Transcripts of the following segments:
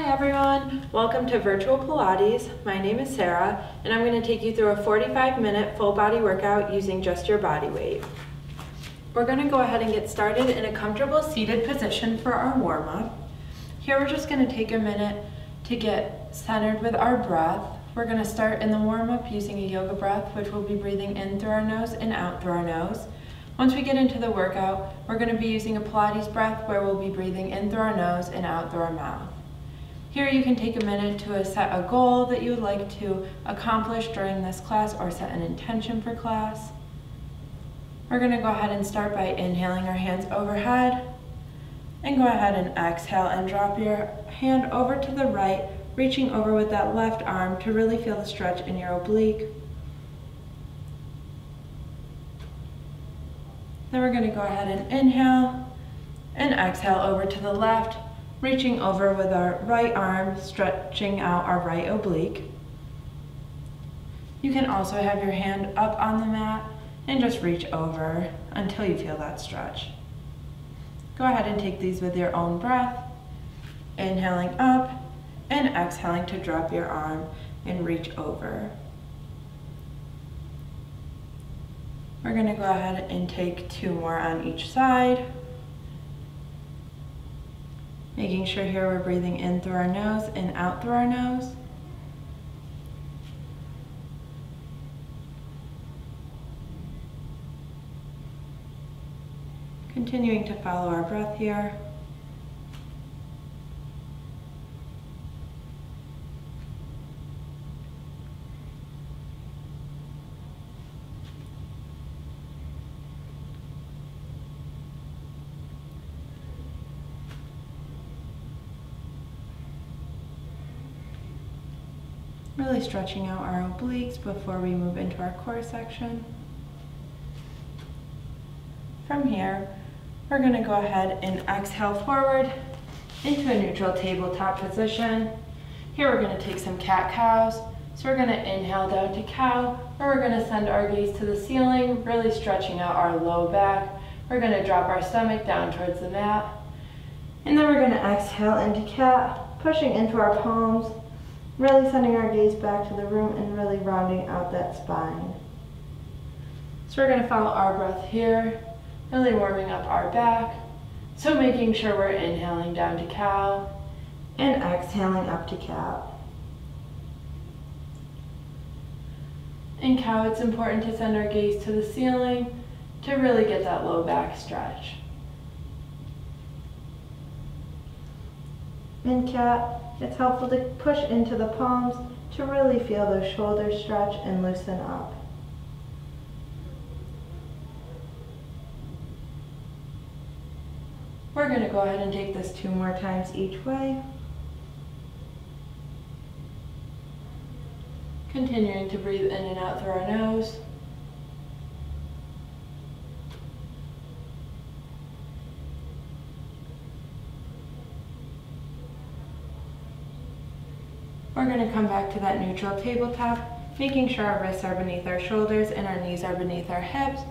Hi everyone, welcome to Virtual Pilates. My name is Sarah and I'm going to take you through a 45-minute full body workout using just your body weight. We're going to go ahead and get started in a comfortable seated position for our warm-up. Here we're just going to take a minute to get centered with our breath. We're going to start in the warm-up using a yoga breath, which we'll be breathing in through our nose and out through our nose. Once we get into the workout, we're going to be using a Pilates breath where we'll be breathing in through our nose and out through our mouth. Here you can take a minute to set a goal that you would like to accomplish during this class or set an intention for class. We're going to go ahead and start by inhaling our hands overhead and go ahead and exhale and drop your hand over to the right, reaching over with that left arm to really feel the stretch in your oblique. Then we're going to go ahead and inhale and exhale over to the left, reaching over with our right arm, stretching out our right oblique. You can also have your hand up on the mat and just reach over until you feel that stretch. Go ahead and take these with your own breath, inhaling up and exhaling to drop your arm and reach over. We're going to go ahead and take 2 more on each side. Making sure here we're breathing in through our nose and out through our nose. Continuing to follow our breath here. Really stretching out our obliques before we move into our core section. From here, we're going to go ahead and exhale forward into a neutral tabletop position. Here we're going to take some cat-cows. So we're going to inhale down to cow, or we're going to send our gaze to the ceiling, really stretching out our low back. We're going to drop our stomach down towards the mat. And then we're going to exhale into cat, pushing into our palms, really sending our gaze back to the room and really rounding out that spine. So we're going to follow our breath here, really warming up our back. So making sure we're inhaling down to cow and exhaling up to cat. In cow, it's important to send our gaze to the ceiling to really get that low back stretch. In cat, it's helpful to push into the palms to really feel those shoulders stretch and loosen up. We're going to go ahead and take this 2 more times each way. Continuing to breathe in and out through our nose. We're going to come back to that neutral tabletop, making sure our wrists are beneath our shoulders and our knees are beneath our hips.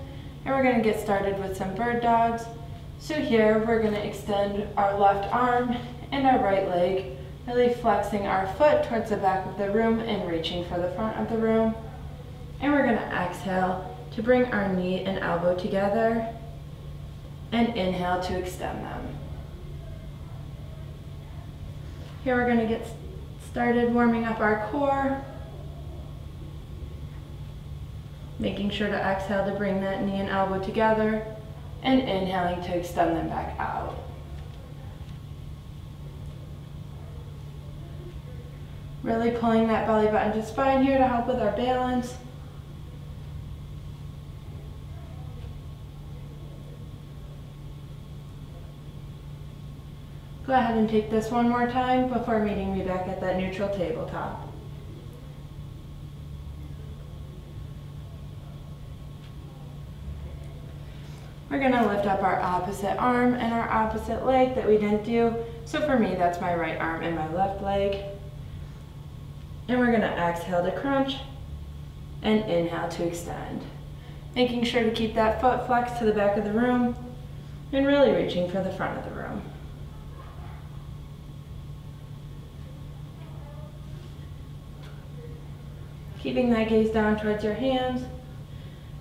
And we're going to get started with some bird dogs. So here we're going to extend our left arm and our right leg, really flexing our foot towards the back of the room and reaching for the front of the room. And we're going to exhale to bring our knee and elbow together and inhale to extend them. Here we're going to get started warming up our core, making sure to exhale to bring that knee and elbow together, and inhaling to extend them back out. Really pulling that belly button to spine here to help with our balance. Go ahead and take this 1 more time before meeting me back at that neutral tabletop. We're going to lift up our opposite arm and our opposite leg that we didn't do. So for me, that's my right arm and my left leg. And we're going to exhale to crunch and inhale to extend. Making sure to keep that foot flexed to the back of the room and really reaching for the front of the room. Keeping that gaze down towards your hands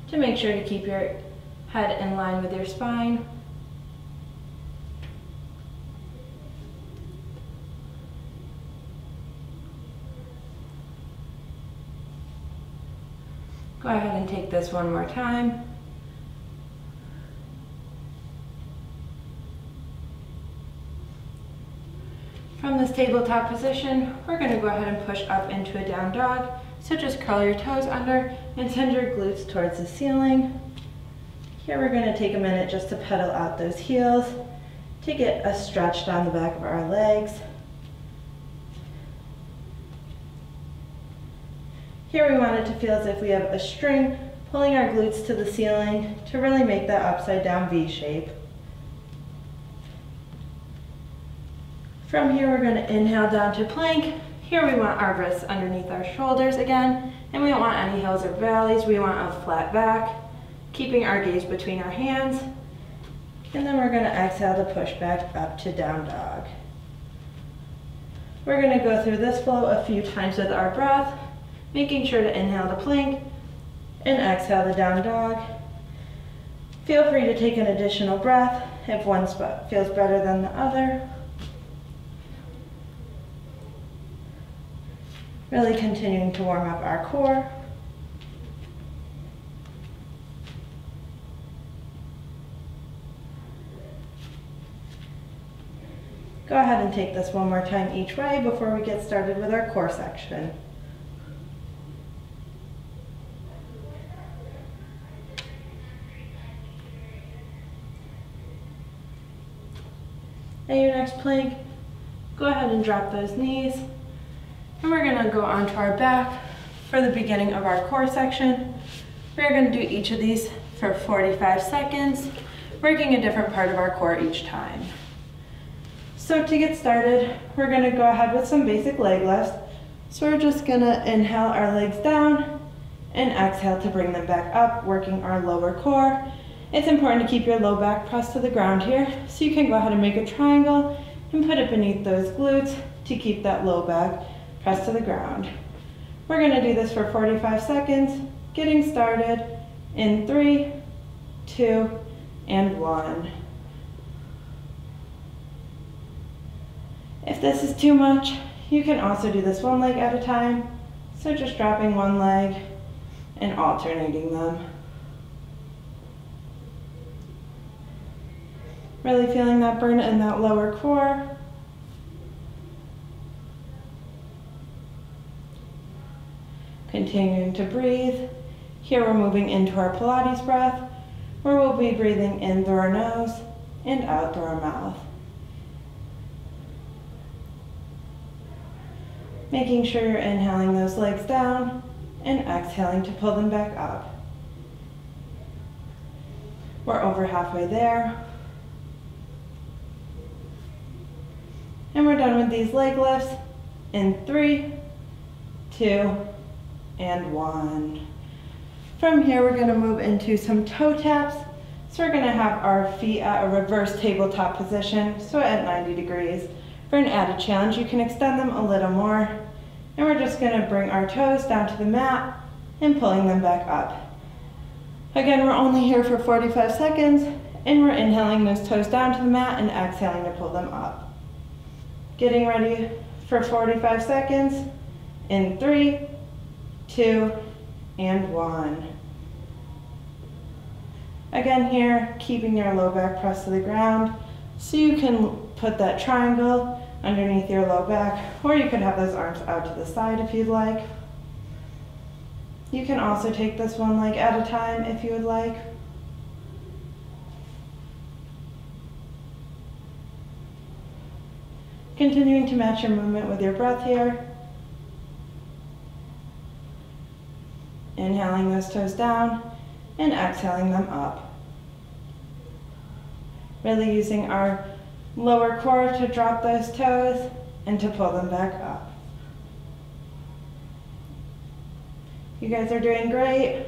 to make sure to keep your head in line with your spine. Go ahead and take this one more time. From this tabletop position, we're going to go ahead and push up into a down dog. So just curl your toes under and send your glutes towards the ceiling. Here we're going to take a minute just to pedal out those heels to get a stretch down the back of our legs. Here we want it to feel as if we have a string pulling our glutes to the ceiling to really make that upside down V shape. From here we're going to inhale down to plank. Here we want our wrists underneath our shoulders again, and we don't want any hills or valleys. We want a flat back, keeping our gaze between our hands. And then we're going to exhale to push back up to down dog. We're going to go through this flow a few times with our breath, making sure to inhale to plank and exhale to down dog. Feel free to take an additional breath if one spot feels better than the other. Really continuing to warm up our core. Go ahead and take this one more time each way before we get started with our core section. At your next plank, go ahead and drop those knees. And we're going to go onto our back for the beginning of our core section. We're going to do each of these for 45 seconds, working a different part of our core each time. So to get started, we're going to go ahead with some basic leg lifts. So we're just going to inhale our legs down and exhale to bring them back up, working our lower core. It's important to keep your low back pressed to the ground here, so you can go ahead and make a triangle and put it beneath those glutes to keep that low back pressed to the ground. We're going to do this for 45 seconds, getting started in 3, 2, and 1. If this is too much, you can also do this one leg at a time. So just dropping one leg and alternating them. Really feeling that burn in that lower core. Continuing to breathe. Here we're moving into our Pilates breath, where we'll be breathing in through our nose and out through our mouth. Making sure you're inhaling those legs down and exhaling to pull them back up. We're over halfway there. And we're done with these leg lifts in 3, 2, and 1. From here, we're going to move into some toe taps. So we're going to have our feet at a reverse tabletop position, so at 90 degrees. For an added challenge, you can extend them a little more. And we're just going to bring our toes down to the mat and pulling them back up. Again, we're only here for 45 seconds, and we're inhaling those toes down to the mat and exhaling to pull them up. Getting ready for 45 seconds in 3, 2, and 1. Again here, keeping your low back pressed to the ground, so you can put that triangle underneath your low back, or you could have those arms out to the side if you'd like. You can also take this one leg at a time if you would like. Continuing to match your movement with your breath here. Inhaling those toes down and exhaling them up. Really using our lower core to drop those toes and to pull them back up. You guys are doing great.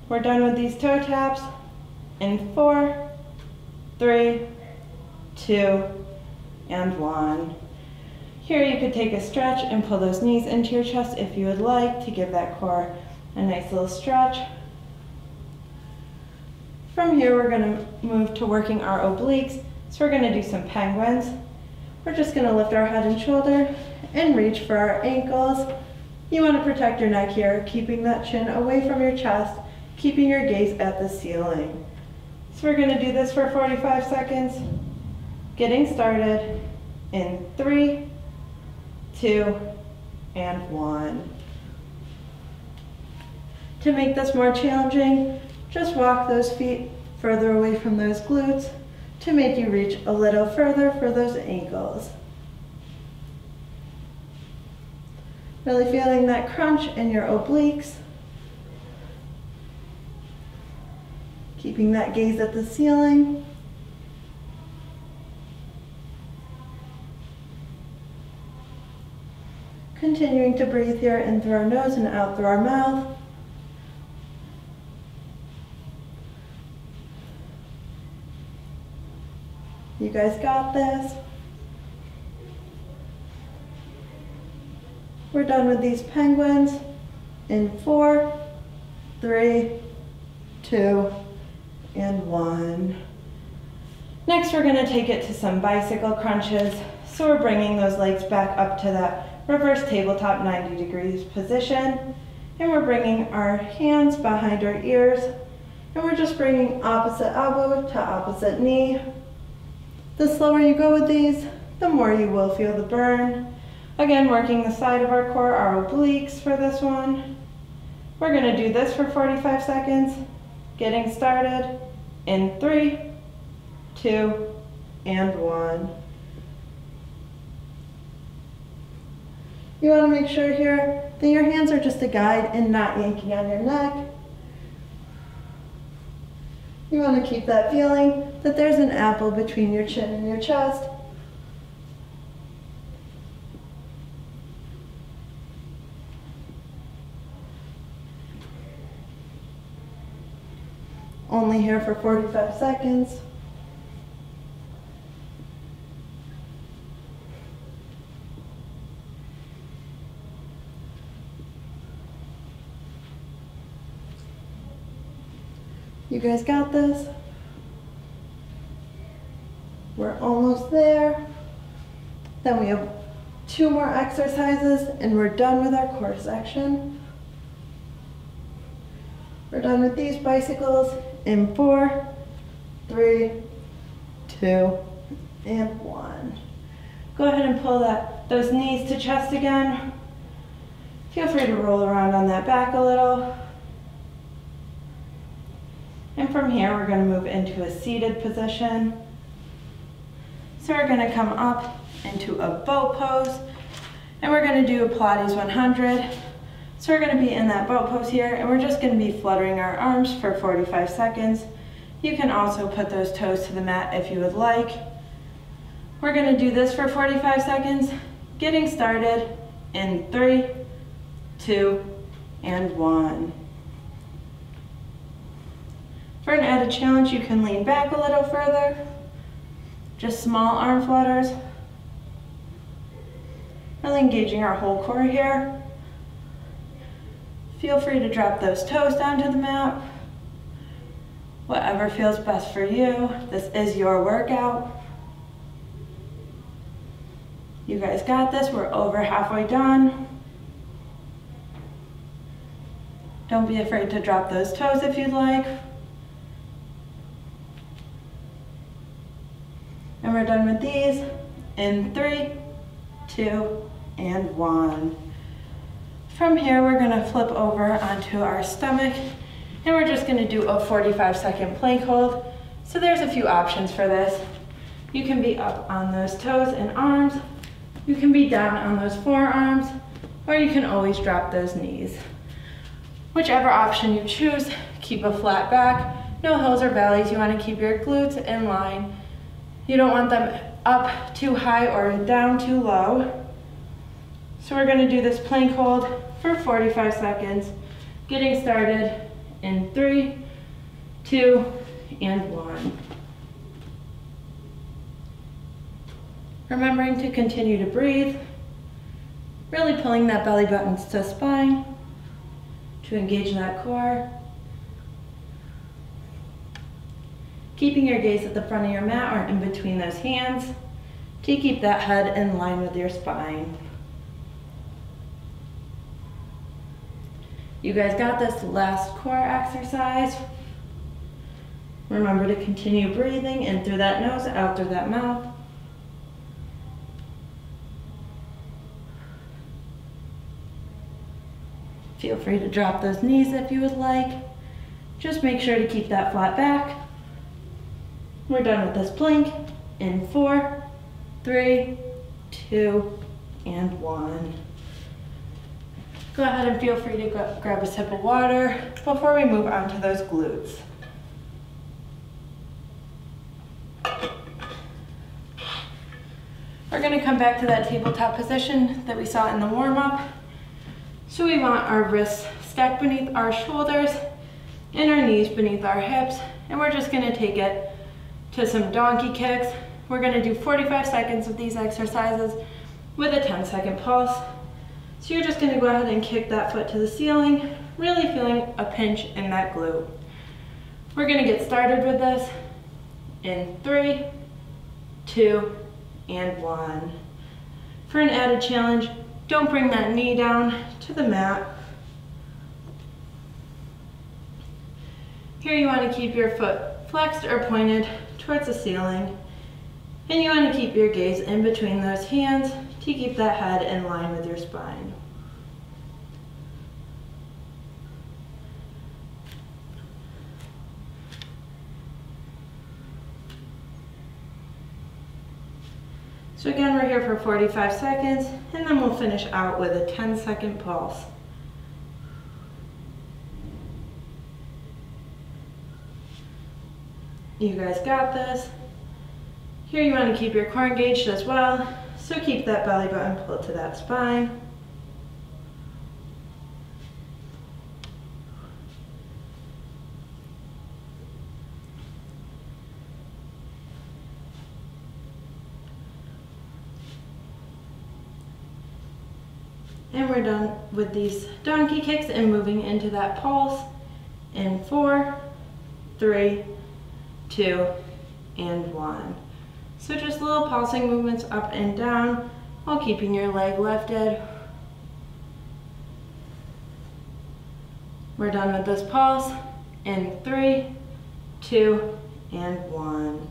We're done with these toe taps in 4, 3, 2, and 1. Here you could take a stretch and pull those knees into your chest if you would like to give that core a nice little stretch. From here, we're going to move to working our obliques. So we're going to do some penguins. We're just going to lift our head and shoulder and reach for our ankles. You want to protect your neck here, keeping that chin away from your chest, keeping your gaze at the ceiling. So we're going to do this for 45 seconds. Getting started in 3, 2, and 1. To make this more challenging, just walk those feet further away from those glutes to make you reach a little further for those ankles. Really feeling that crunch in your obliques. Keeping that gaze at the ceiling. Continuing to breathe here in through our nose and out through our mouth. You guys got this. We're done with these penguins in 4, 3, 2, and 1. Next, we're going to take it to some bicycle crunches. So we're bringing those legs back up to that reverse tabletop 90 degrees position. And we're bringing our hands behind our ears. And we're just bringing opposite elbow to opposite knee. The slower you go with these, the more you will feel the burn. Again, working the side of our core, our obliques for this one. We're going to do this for 45 seconds. Getting started in 3, 2, and 1. You want to make sure here that your hands are just a guide and not yanking on your neck. You want to keep that feeling that there's an apple between your chin and your chest. Only here for 45 seconds. You guys got this? We're almost there. Then we have 2 more exercises and we're done with our core section. We're done with these bicycles in 4, 3, 2, and 1. Go ahead and pull those knees to chest again. Feel free to roll around on that back a little. And from here, we're going to move into a seated position. So we're going to come up into a boat pose, and we're going to do a Pilates 100. So we're going to be in that boat pose here, and we're just going to be fluttering our arms for 45 seconds. You can also put those toes to the mat if you would like. We're going to do this for 45 seconds, getting started in 3, 2, and 1. For an added challenge, you can lean back a little further. Just small arm flutters. Really engaging our whole core here. Feel free to drop those toes down to the mat. Whatever feels best for you. This is your workout. You guys got this. We're over halfway done. Don't be afraid to drop those toes if you'd like. And we're done with these in 3, 2, and 1. From here, we're going to flip over onto our stomach, and we're just going to do a 45-second plank hold. So there's a few options for this. You can be up on those toes and arms, you can be down on those forearms, or you can always drop those knees. Whichever option you choose, keep a flat back, no hills or valleys. You want to keep your glutes in line. You don't want them up too high or down too low. So we're going to do this plank hold for 45 seconds, getting started in 3, 2, and 1. Remembering to continue to breathe Really pulling that belly button to spine to engage that core. Keeping your gaze at the front of your mat or in between those hands to keep that head in line with your spine. You guys got this. Last core exercise. Remember to continue breathing in through that nose, out through that mouth. Feel free to drop those knees if you would like. Just make sure to keep that flat back. We're done with this plank in 4, 3, 2, and 1. Go ahead and feel free to grab a sip of water before we move on to those glutes. We're going to come back to that tabletop position that we saw in the warm-up. So we want our wrists stacked beneath our shoulders and our knees beneath our hips. And we're just going to take it to some donkey kicks. We're going to do 45 seconds of these exercises with a 10-second pulse. So you're just going to go ahead and kick that foot to the ceiling, really feeling a pinch in that glute. We're going to get started with this in 3, 2, and 1. For an added challenge, don't bring that knee down to the mat. Here you want to keep your foot flexed or pointed towards the ceiling. And you want to keep your gaze in between those hands to keep that head in line with your spine. So again, we're here for 45 seconds, and then we'll finish out with a 10-second pulse. You guys got this. Here you want to keep your core engaged as well, so keep that belly button pulled to that spine. And we're done with these donkey kicks and moving into that pulse in 4, 3, 2, and 1. So just little pulsing movements up and down while keeping your leg lifted. We're done with this pulse in 3, 2, and 1.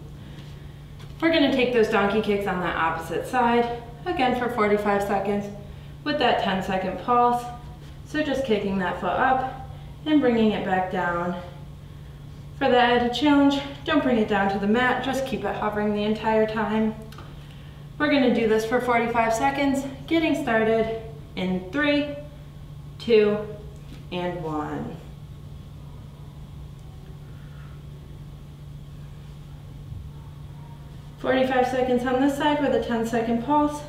We're going to take those donkey kicks on the opposite side, again for 45 seconds. With that 10-second pulse. So just kicking that foot up and bringing it back down. For the added challenge, don't bring it down to the mat, just keep it hovering the entire time. We're going to do this for 45 seconds, getting started in 3, 2, and 1. "45 seconds on this side with a 10-second pulse.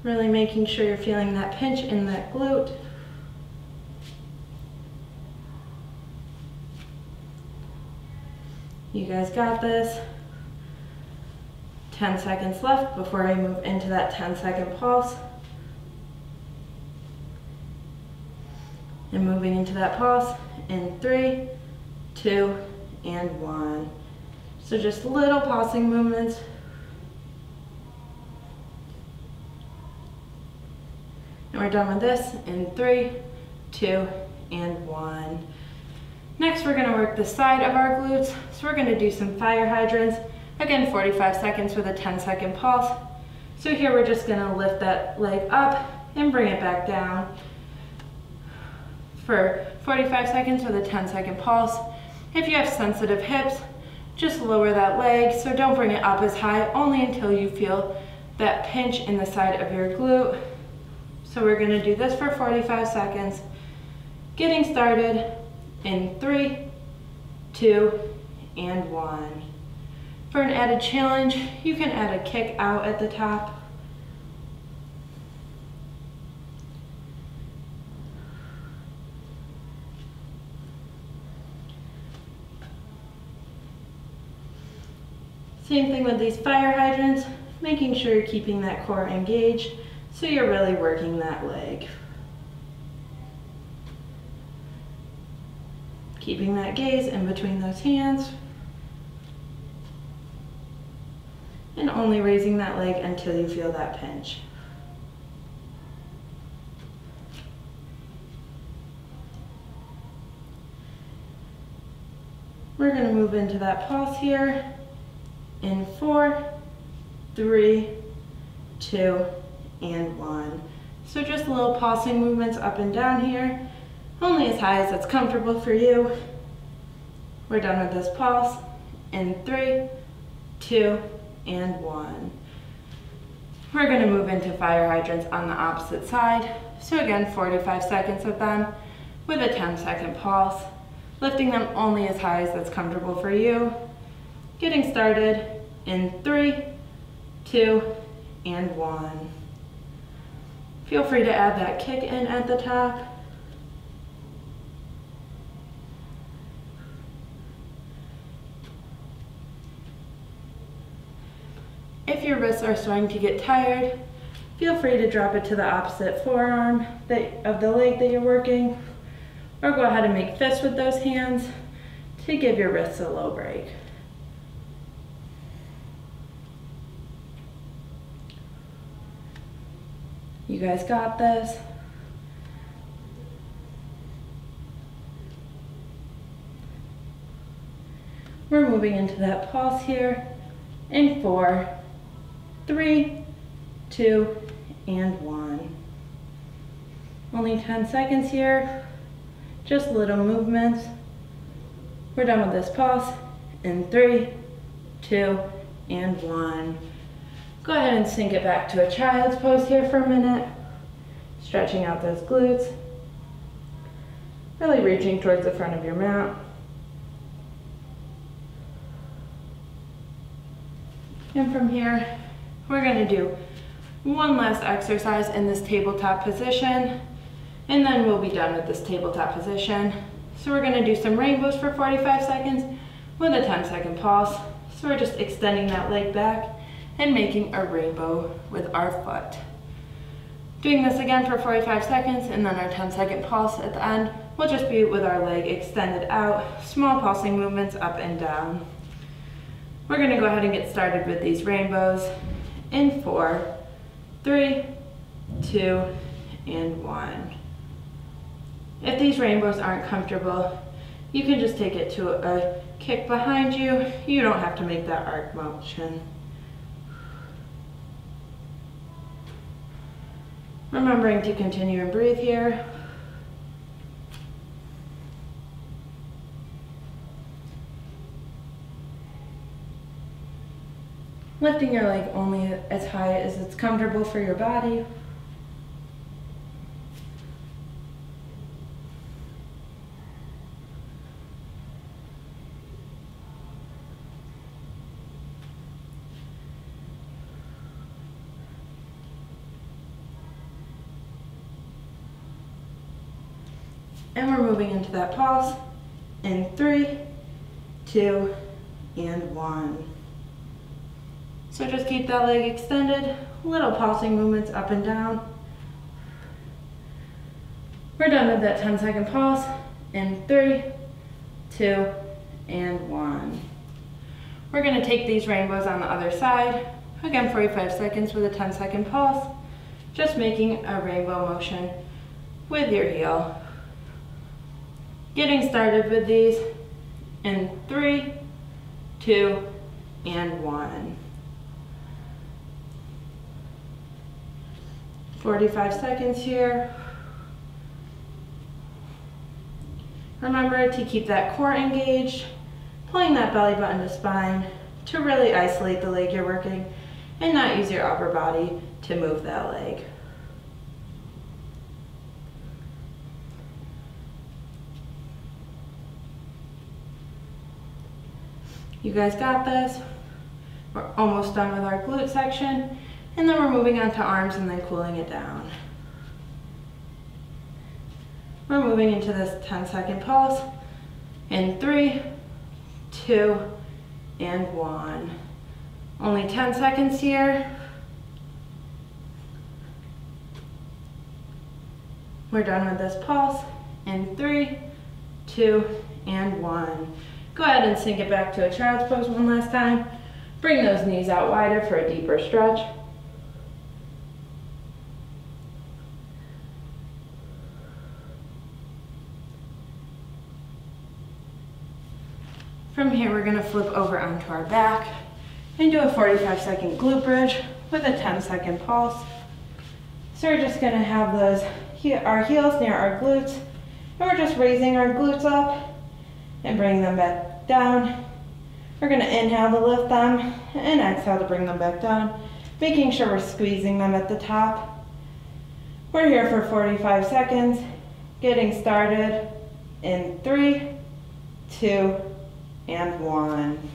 Really making sure you're feeling that pinch in that glute. You guys got this. 10 seconds left before I move into that 10-second pulse. And moving into that pulse in 3, 2, and 1. So just little pulsing movements. And we're done with this in 3, 2, and 1. Next, we're going to work the side of our glutes. So we're going to do some fire hydrants. Again, 45 seconds with a 10-second pulse. So here we're just going to lift that leg up and bring it back down for 45 seconds with a 10-second pulse. If you have sensitive hips, just lower that leg. So don't bring it up as high, only until you feel that pinch in the side of your glute. So we're going to do this for 45 seconds, getting started in 3, 2, and 1. For an added challenge, you can add a kick out at the top. Same thing with these fire hydrants, making sure you're keeping that core engaged so you're really working that leg. Keeping that gaze in between those hands and only raising that leg until you feel that pinch. We're going to move into that pulse here in 4, 3, 2, and 1. So just little pulsing movements up and down here, only as high as it's comfortable for you. We're done with this pulse in 3, 2, and 1. We're going to move into fire hydrants on the opposite side. So again, 45 seconds of them with a 10-second pulse, lifting them only as high as that's comfortable for you. Getting started in 3, 2, and 1. Feel free to add that kick in at the top. If your wrists are starting to get tired, feel free to drop it to the opposite forearm of the leg that you're working, or go ahead and make fists with those hands to give your wrists a low break. You guys got this. We're moving into that pulse here in 4, 3, 2, and 1. Only 10 seconds here, just little movements. We're done with this pulse in 3, 2, and 1. Go ahead and sink it back to a child's pose here for a minute, stretching out those glutes, really reaching towards the front of your mat. And from here, we're going to do one last exercise in this tabletop position, and then we'll be done with this tabletop position. So we're going to do some rainbows for 45 seconds with a 10-second pulse. So we're just extending that leg back and making a rainbow with our foot. Doing this again for 45 seconds, and then our 10-second pulse at the end will just be with our leg extended out, small pulsing movements up and down. We're going to go ahead and get started with these rainbows in 4, 3, 2, and 1. If these rainbows aren't comfortable, you can just take it to a kick behind you. You don't have to make that arc motion. Remembering to continue and breathe here. Lifting your leg only as high as it's comfortable for your body. And we're moving into that pulse in 3, 2, and 1. So just keep that leg extended, little pulsing movements up and down. We're done with that 10-second pulse in 3, 2, and 1. We're going to take these rainbows on the other side. Again, 45 seconds with a 10-second pulse, just making a rainbow motion with your heel. Getting started with these in 3, 2, and 1. 45 seconds here. Remember to keep that core engaged, pulling that belly button to spine to really isolate the leg you're working and not use your upper body to move that leg. You guys got this. We're almost done with our glute section, and then we're moving on to arms and then cooling it down. We're moving into this 10-second pulse in 3, 2, and 1. Only 10 seconds here. We're done with this pulse in 3, 2, and 1. Go ahead and sink it back to a child's pose one last time. Bring those knees out wider for a deeper stretch. From here, we're going to flip over onto our back and do a 45-second glute bridge with a 10-second pulse. So we're just going to have our heels near our glutes, and we're just raising our glutes up and bringing them back down. We're going to inhale to lift them and exhale to bring them back down, making sure we're squeezing them at the top. We're here for 45 seconds, getting started in 3, 2, and 1.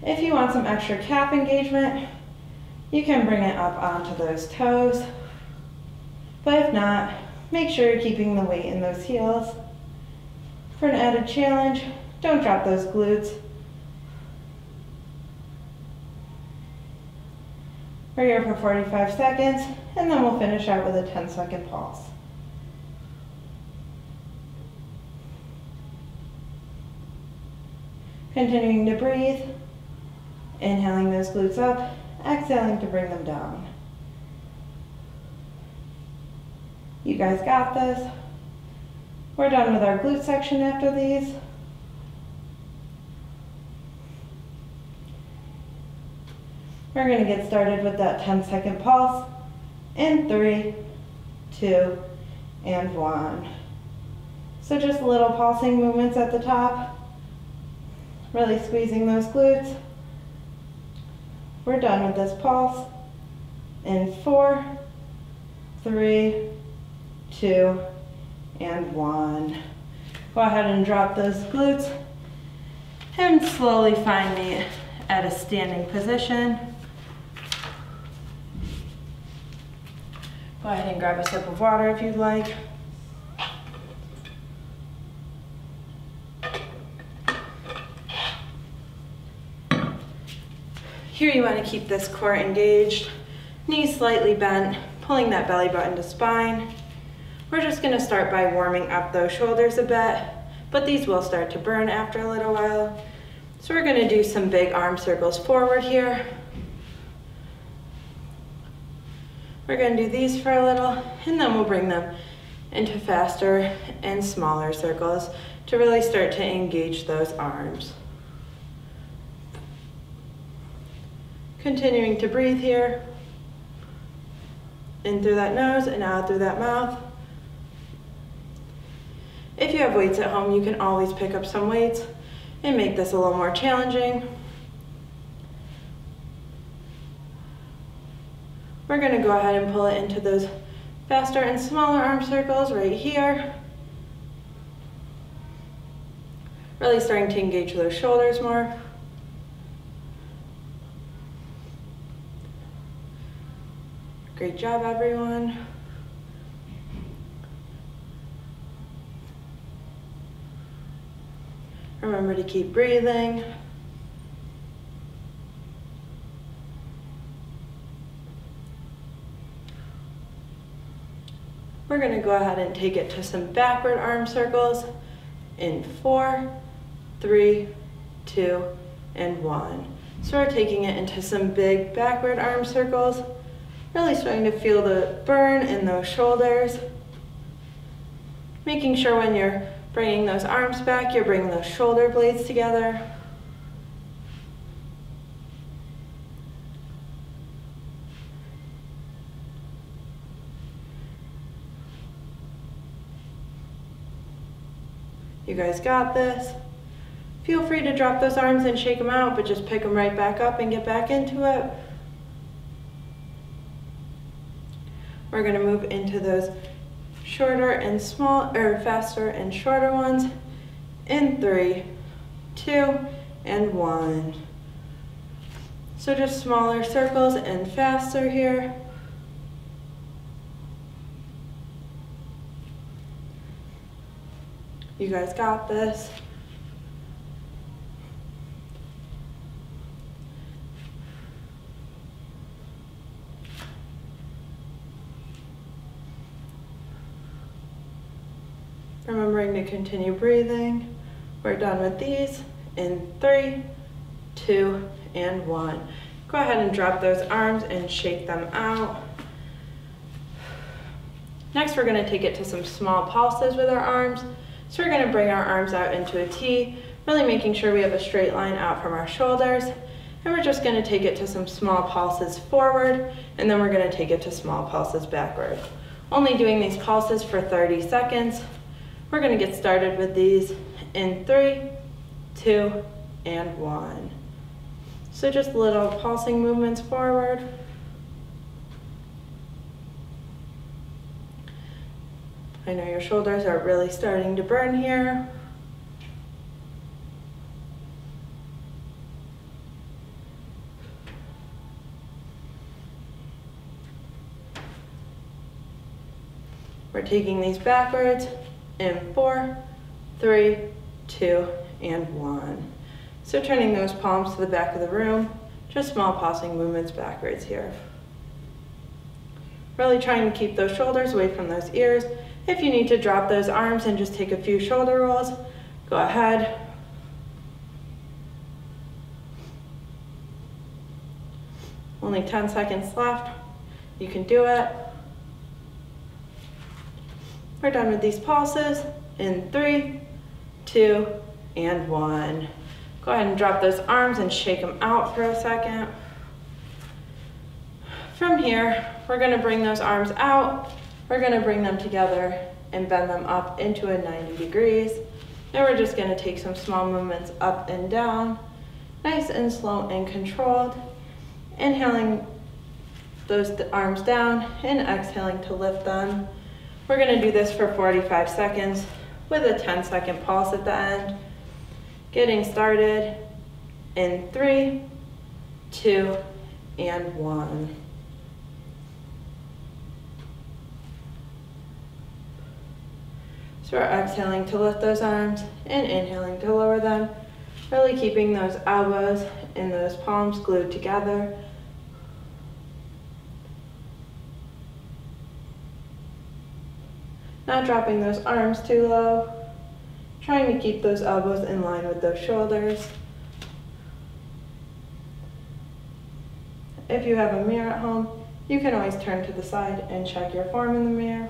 If you want some extra calf engagement, you can bring it up onto those toes. But if not, make sure you're keeping the weight in those heels. For an added challenge, don't drop those glutes. We're here for 45 seconds, and then we'll finish out with a 10-second pulse. Continuing to breathe, inhaling those glutes up, exhaling to bring them down. You guys got this. We're done with our glute section after these. We're going to get started with that 10-second pulse in 3, 2, and 1. So just little pulsing movements at the top. Really squeezing those glutes. We're done with this pulse in 4, 3, 2, and 1. Go ahead and drop those glutes and slowly find me at a standing position. Go ahead and grab a sip of water if you'd like. Here you want to keep this core engaged, knees slightly bent, pulling that belly button to spine. We're just going to start by warming up those shoulders a bit, but these will start to burn after a little while. So we're going to do some big arm circles forward here. We're going to do these for a little, and then we'll bring them into faster and smaller circles to really start to engage those arms. Continuing to breathe here, in through that nose and out through that mouth. If you have weights at home, you can always pick up some weights and make this a little more challenging. We're going to go ahead and pull it into those faster and smaller arm circles right here. Really starting to engage those shoulders more. Great job, everyone. Remember to keep breathing. We're going to go ahead and take it to some backward arm circles in 4, 3, 2, and 1. So we're taking it into some big backward arm circles. Really starting to feel the burn in those shoulders. Making sure when you're bringing those arms back, you're bringing those shoulder blades together. You guys got this. Feel free to drop those arms and shake them out, but just pick them right back up and get back into it. We're going to move into those shorter and faster and shorter ones in 3, 2, and 1. So just smaller circles and faster here. You guys got this. Remembering to continue breathing. We're done with these in 3, 2, and 1. Go ahead and drop those arms and shake them out. Next, we're going to take it to some small pulses with our arms. So we're going to bring our arms out into a T, really making sure we have a straight line out from our shoulders. And we're just going to take it to some small pulses forward, and then we're going to take it to small pulses backward. Only doing these pulses for 30 seconds. We're going to get started with these in 3, 2, and 1. So just little pulsing movements forward. I know your shoulders are really starting to burn here. We're taking these backwards in 4, 3, 2, and 1. So turning those palms to the back of the room, just small pulsing movements backwards here. Really trying to keep those shoulders away from those ears. If you need to drop those arms and just take a few shoulder rolls, go ahead. Only 10 seconds left. You can do it. We're done with these pulses in 3, 2, and 1. Go ahead and drop those arms and shake them out for a second. From here, we're going to bring those arms out. We're going to bring them together and bend them up into a 90 degrees. Then we're just going to take some small movements up and down, nice and slow and controlled. Inhaling those arms down and exhaling to lift them. We're going to do this for 45 seconds with a 10-second pulse at the end. Getting started in 3, 2, and 1. So we're exhaling to lift those arms and inhaling to lower them. Really keeping those elbows and those palms glued together. Not dropping those arms too low. Trying to keep those elbows in line with those shoulders. If you have a mirror at home, you can always turn to the side and check your form in the mirror.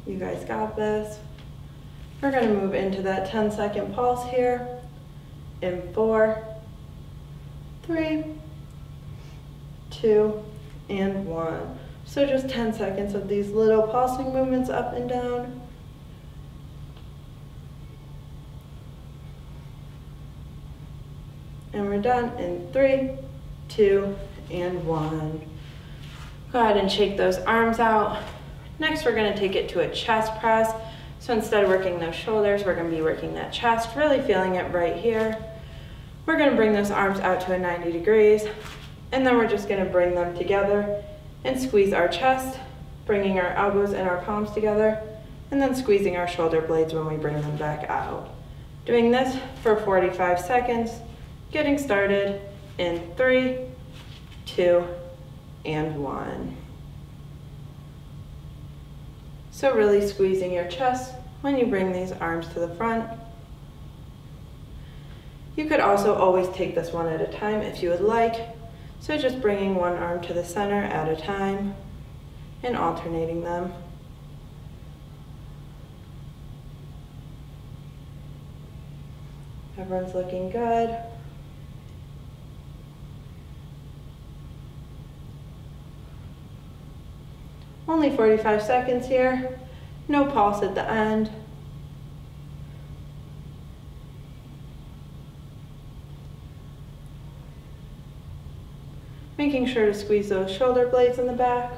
You guys got this. We're going to move into that 10-second pulse here in 4, 3, 2, and 1. So just 10 seconds of these little pulsing movements up and down. And we're done in 3, 2, and 1. Go ahead and shake those arms out. Next, we're going to take it to a chest press. So instead of working those shoulders, we're going to be working that chest, really feeling it right here. We're going to bring those arms out to a 90 degrees, and then we're just going to bring them together and squeeze our chest, bringing our elbows and our palms together, and then squeezing our shoulder blades when we bring them back out. Doing this for 45 seconds, getting started in 3, 2, and 1. So really squeezing your chest when you bring these arms to the front. You could also always take this one at a time if you would like. So just bringing one arm to the center at a time and alternating them. Everyone's looking good. Only 45 seconds here. No pulse at the end. Making sure to squeeze those shoulder blades in the back.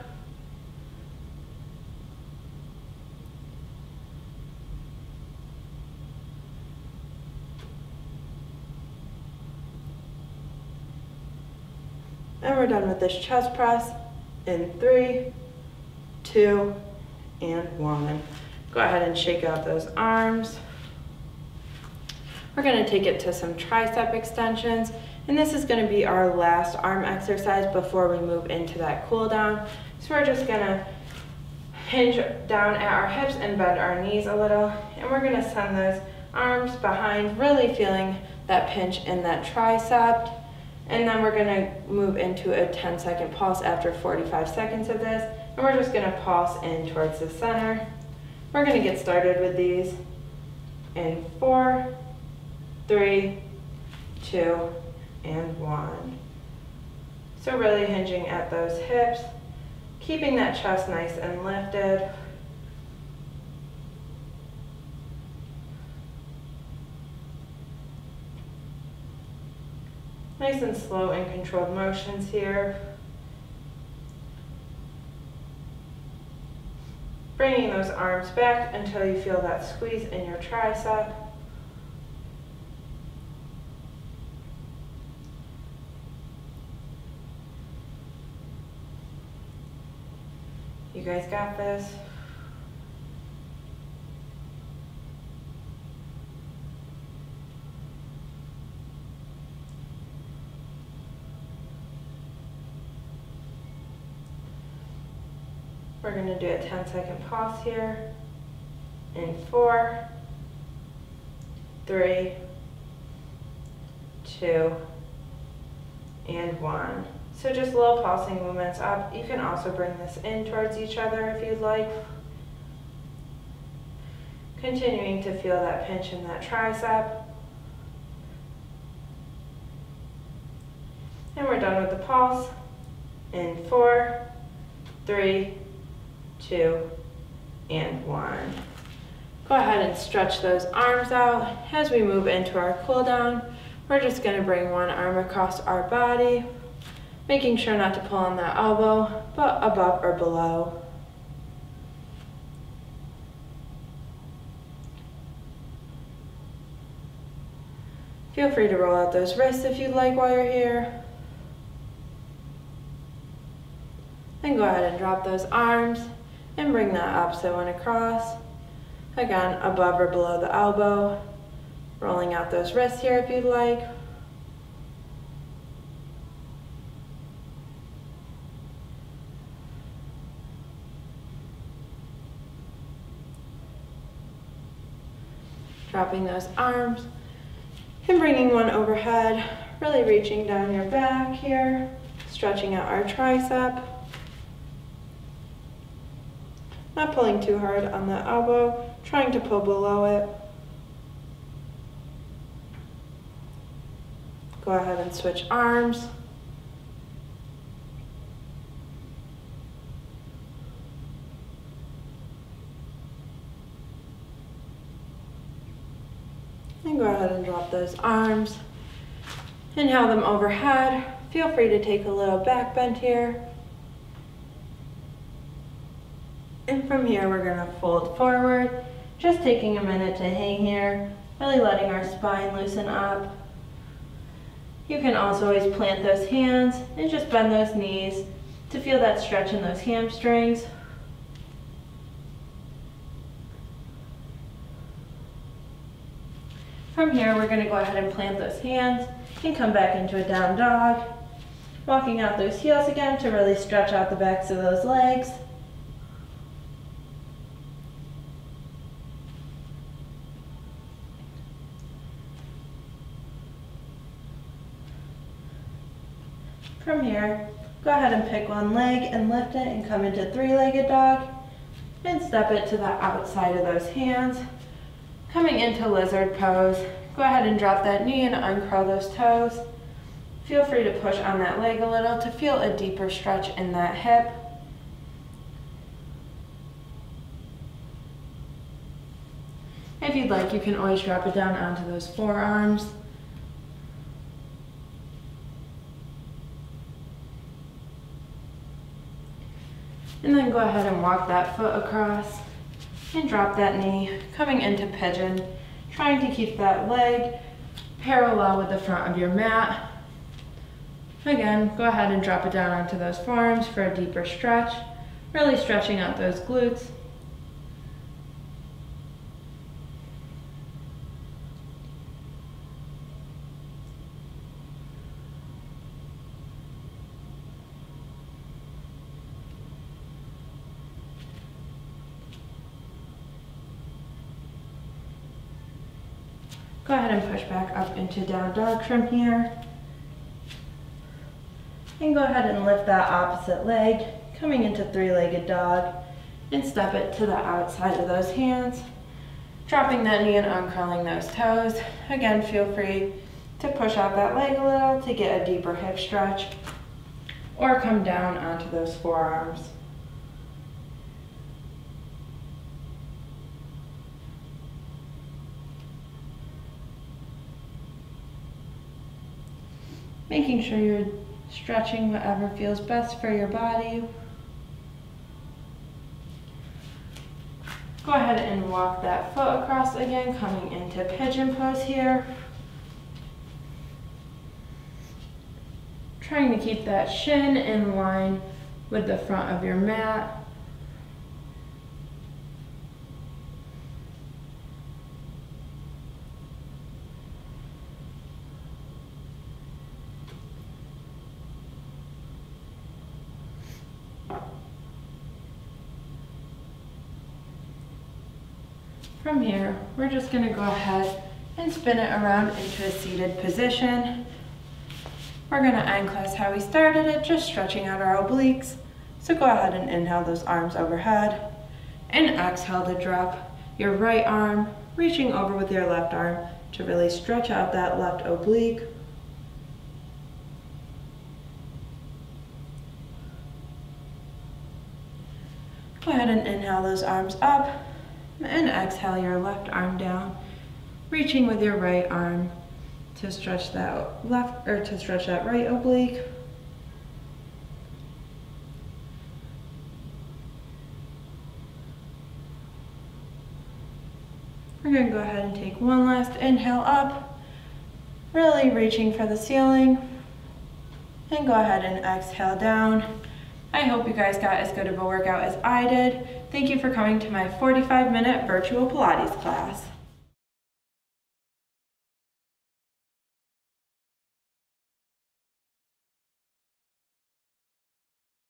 And we're done with this chest press in 3, 2, and 1. Go ahead and shake out those arms. We're going to take it to some tricep extensions, And this is going to be our last arm exercise before we move into that cool down. So we're just going to hinge down at our hips and bend our knees a little. And we're going to send those arms behind, really feeling that pinch in that tricep. And then we're going to move into a 10-second pulse after 45 seconds of this. And we're just going to pulse in towards the center. We're going to get started with these in 4, 3, 2, and 1. So really hinging at those hips, keeping that chest nice and lifted. Nice and slow and controlled motions here. Bringing those arms back until you feel that squeeze in your tricep. You guys got this. We're going to do a 10-second pause here in 4, 3, 2, and 1. So just little pulsing movements up. You can also bring this in towards each other if you'd like. Continuing to feel that pinch in that tricep. And we're done with the pulse in 4, 3, 2, and 1. Go ahead and stretch those arms out. As we move into our cool down, we're just going to bring one arm across our body, making sure not to pull on that elbow, but above or below. Feel free to roll out those wrists if you'd like while you're here. Then go ahead and drop those arms and bring that opposite one across. Again, above or below the elbow. Rolling out those wrists here if you'd like. Dropping those arms and bringing one overhead, really reaching down your back here, stretching out our tricep. Not pulling too hard on the elbow, trying to pull below it. Go ahead and switch arms. And go ahead and drop those arms. Inhale them overhead. Feel free to take a little back bend here. And from here, we're going to fold forward, just taking a minute to hang here, really letting our spine loosen up. You can also always plant those hands and just bend those knees to feel that stretch in those hamstrings. From here, we're going to go ahead and plant those hands and come back into a down dog. Walking out those heels again to really stretch out the backs of those legs. From here, go ahead and pick one leg and lift it and come into three-legged dog and step it to the outside of those hands. Coming into lizard pose, go ahead and drop that knee and uncurl those toes. Feel free to push on that leg a little to feel a deeper stretch in that hip. If you'd like, you can always drop it down onto those forearms. And then go ahead and walk that foot across and drop that knee, coming into pigeon, trying to keep that leg parallel with the front of your mat. Again, go ahead and drop it down onto those forearms for a deeper stretch, really stretching out those glutes. Go ahead and push back up into down dog from here. And go ahead and lift that opposite leg, coming into three-legged dog, and step it to the outside of those hands. Dropping that knee and uncurling those toes. Again, feel free to push out that leg a little to get a deeper hip stretch, or come down onto those forearms. Making sure you're stretching whatever feels best for your body. Go ahead and walk that foot across again, coming into Pigeon Pose here. Trying to keep that shin in line with the front of your mat. From here, we're just going to go ahead and spin it around into a seated position. We're going to end class how we started it, just stretching out our obliques. So go ahead and inhale those arms overhead, and exhale to drop your right arm, reaching over with your left arm to really stretch out that left oblique. Go ahead and inhale those arms up, and exhale your left arm down, reaching with your right arm to stretch that right oblique. We're going to go ahead and take one last inhale up, really reaching for the ceiling, and go ahead and exhale down. I hope you guys got as good of a workout as I did. Thank you for coming to my 45-minute virtual Pilates class.